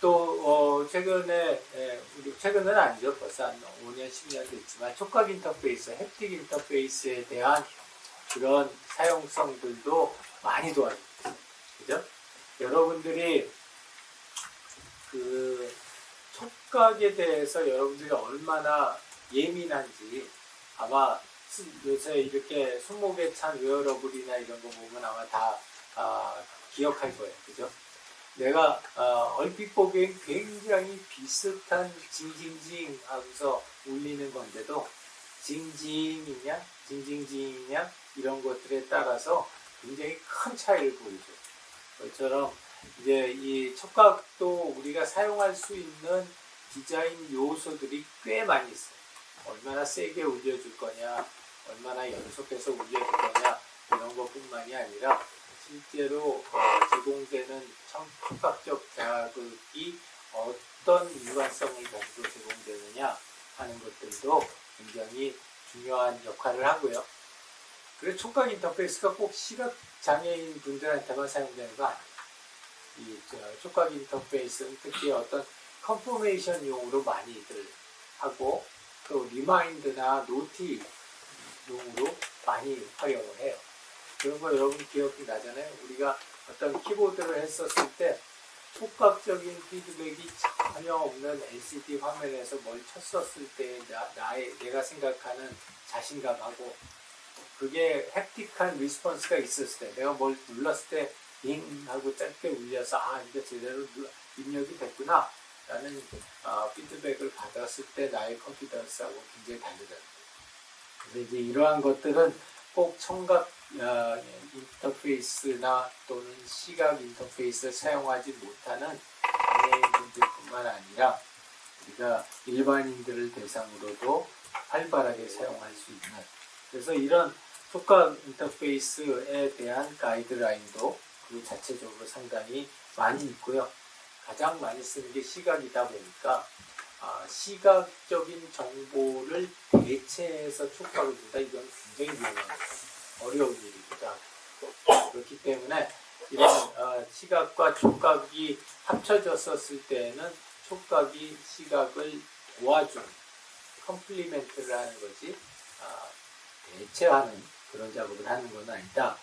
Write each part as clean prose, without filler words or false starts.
또 최근에 우리 최근은 아니죠. 벌써 한 5년, 10년 됐지만 촉각 인터페이스, 햅틱 인터페이스에 대한 그런 사용성들도 많이 도와주고 있어요. 그죠? 여러분들이 그 촉각에 대해서 여러분들이 얼마나 예민한지 아마 요새 이렇게 손목에 찬 웨어러블이나 이런 거 보면 아마 다 기억할 거예요. 그죠? 내가 얼핏 보기엔 굉장히 비슷한 징징징 하면서 울리는 건데도 징징이냐 징징징이냐 이런 것들에 따라서 굉장히 큰 차이를 보이죠. 그처럼 이제 이 촉각도 우리가 사용할 수 있는 디자인 요소들이 꽤 많이 있어요. 얼마나 세게 울려줄 거냐, 얼마나 연속해서 울려줄 거냐 이런 것뿐만이 아니라 실제로 제공되는 촉각적 자극이 어떤 일관성을 가지고 제공되느냐 하는 것들도 굉장히 중요한 역할을 하고요. 그래서 촉각 인터페이스가 꼭 시각 장애인 분들한테만 사용되는 거 아니에요. 이 촉각 인터페이스는 특히 어떤 컨포메이션용으로 많이들 하고 또 리마인드나 노티용으로 많이 활용을 해요. 그런 거 여러분 기억이 나잖아요. 우리가 어떤 키보드를 했었을 때 촉각적인 피드백이 전혀 없는 LCD 화면에서 뭘 쳤었을 때 내가 생각하는 자신감하고 그게 햅틱한 리스폰스가 있었을 때 내가 뭘 눌렀을 때 빙 하고 짧게 울려서 이제 제대로 입력이 됐구나 라는 피드백을 받았을 때 나의 컨피던스하고 굉장히 다르다. 그래서 이제 이러한 것들은 꼭 청각 인터페이스나 또는 시각 인터페이스를 사용하지 못하는 장애인분들뿐만 아니라 우리가 일반인들을 대상으로도 활발하게 사용할 수 있는, 그래서 이런 촉각 인터페이스에 대한 가이드라인도 그 자체적으로 상당히 많이 있고요. 가장 많이 쓰는 게 시각이다 보니까 시각적인 정보를 대체해서 촉각을 준다. 이건 굉장히 어려운 일이기도 하고 그렇기 때문에 이런 시각과 촉각이 합쳐졌었을 때에는 촉각이 시각을 도와주는 컴플리멘트를 하는 거지 대체하는 그런 작업을 하는 건 아니다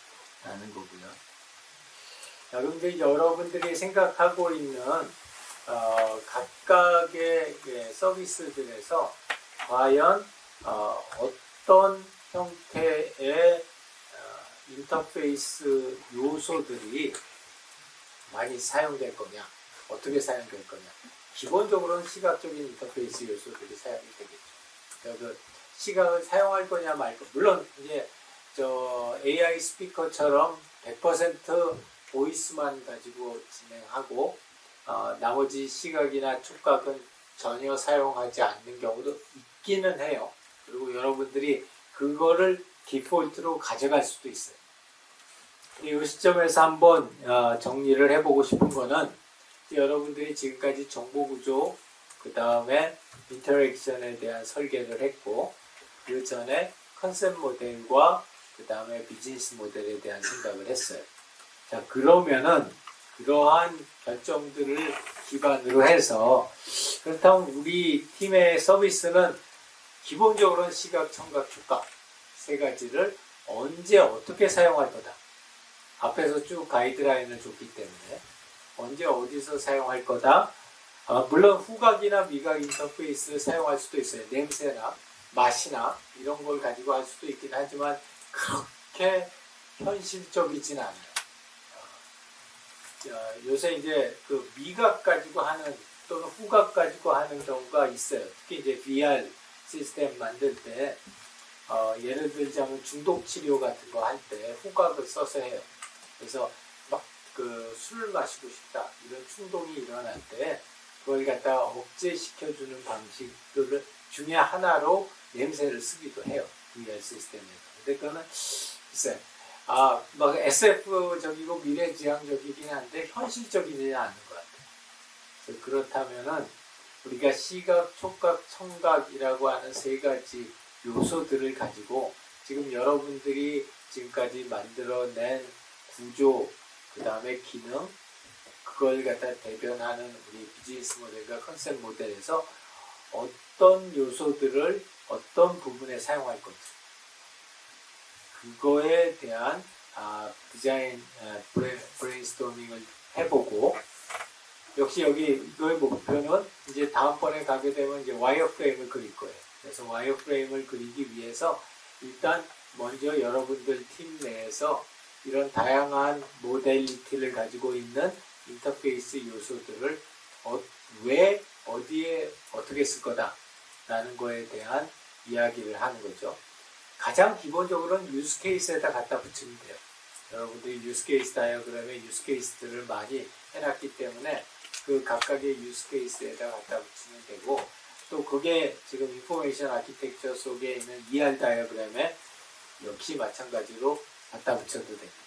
라는 거고요. 자, 그런데 여러분들이 생각하고 있는 각각의 서비스들에서 과연 어떤 형태의 인터페이스 요소들이 많이 사용될 거냐, 어떻게 사용될 거냐. 기본적으로는 시각적인 인터페이스 요소들이 사용이 되겠죠. 그 시각을 사용할 거냐 말거. 물론 이제 AI 스피커처럼 100% 보이스만 가지고 진행하고 나머지 시각이나 촉각은 전혀 사용하지 않는 경우도 있기는 해요. 그리고 여러분들이 그거를 디폴트로 가져갈 수도 있어요. 이 시점에서 한번 정리를 해보고 싶은 거는 여러분들이 지금까지 정보구조, 그 다음에 인터랙션에 대한 설계를 했고 그 전에 컨셉 모델과 그 다음에 비즈니스 모델에 대한 생각을 했어요. 자, 그러면은 그러한 결정들을 기반으로 해서 그렇다면 우리 팀의 서비스는 기본적으로는 시각, 청각, 촉각 세 가지를 언제 어떻게 사용할 거다. 앞에서 쭉 가이드라인을 줬기 때문에 언제 어디서 사용할 거다. 물론 후각이나 미각 인터페이스를 사용할 수도 있어요. 냄새나 맛이나 이런 걸 가지고 할 수도 있긴 하지만 그렇게 현실적이진 않아요. 요새 이제 그 미각 가지고 하는 또는 후각 가지고 하는 경우가 있어요. 특히 이제 VR 시스템 만들 때 예를 들자면 중독 치료 같은 거 할 때 후각을 써서 해요. 그래서 막 그 술을 마시고 싶다 이런 충동이 일어날 때 그걸 갖다가 억제시켜주는 방식들 중에 하나로 냄새를 쓰기도 해요. VR 시스템에서. 근데 그거는 글쎄 막 SF적이고 미래지향적이긴 한데 현실적이지 않은 것 같아요. 그렇다면은 우리가 시각, 촉각, 청각이라고 하는 세 가지 요소들을 가지고 지금 여러분들이 지금까지 만들어낸 구조, 그 다음에 기능, 그걸 갖다 대변하는 우리 비즈니스 모델과 컨셉 모델에서 어떤 요소들을 어떤 부분에 사용할 건지 그거에 대한 디자인 브레인스토밍을 해보고 역시 여기 이거의 목표는 이제 다음번에 가게 되면 이제 와이어 프레임을 그릴 거예요. 그래서 와이어 프레임을 그리기 위해서 일단 먼저 여러분들 팀 내에서 이런 다양한 모델리티를 가지고 있는 인터페이스 요소들을 왜 어디에 어떻게 쓸 거다 라는 거에 대한 이야기를 하는 거죠. 가장 기본적으로는 유스 케이스에다 갖다 붙이면 돼요. 여러분들이 유스 케이스 다이어그램에 유스 케이스들을 많이 해놨기 때문에 그 각각의 유스 케이스에다 갖다 붙이면 되고 또 그게 지금 인포메이션 아키텍처 속에 있는 ER 다이어그램에 역시 마찬가지로 갖다 붙여도 됩니다.